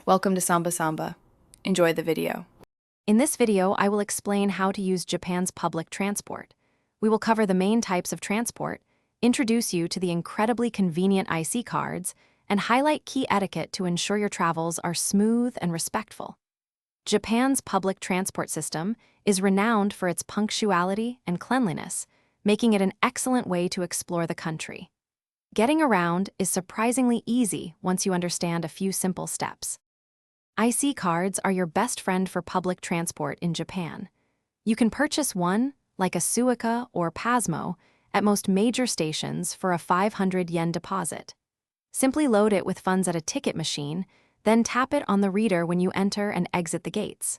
Welcome to Samba Samba. Enjoy the video. In this video, I will explain how to use Japan's public transport. We will cover the main types of transport, introduce you to the incredibly convenient IC cards, and highlight key etiquette to ensure your travels are smooth and respectful. Japan's public transport system is renowned for its punctuality and cleanliness, making it an excellent way to explore the country. Getting around is surprisingly easy once you understand a few simple steps. IC cards are your best friend for public transport in Japan. You can purchase one, like a Suica or Pasmo, at most major stations for a 500 yen deposit. Simply load it with funds at a ticket machine, then tap it on the reader when you enter and exit the gates.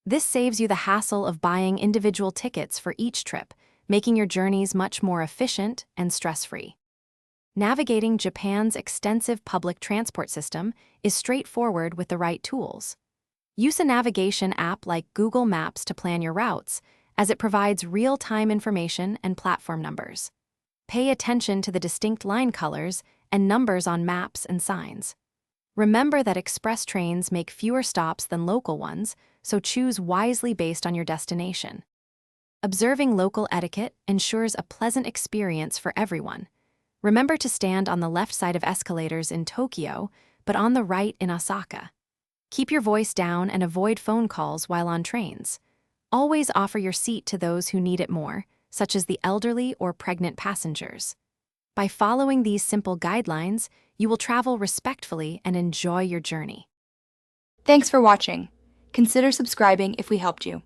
This saves you the hassle of buying individual tickets for each trip, making your journeys much more efficient and stress-free. Navigating Japan's extensive public transport system is straightforward with the right tools. Use a navigation app like Google Maps to plan your routes, as it provides real-time information and platform numbers. Pay attention to the distinct line colors and numbers on maps and signs. Remember that express trains make fewer stops than local ones, so choose wisely based on your destination. Observing local etiquette ensures a pleasant experience for everyone. Remember to stand on the left side of escalators in Tokyo, but on the right in Osaka. Keep your voice down and avoid phone calls while on trains. Always offer your seat to those who need it more, such as the elderly or pregnant passengers. By following these simple guidelines, you will travel respectfully and enjoy your journey. Thanks for watching. Consider subscribing if we helped you.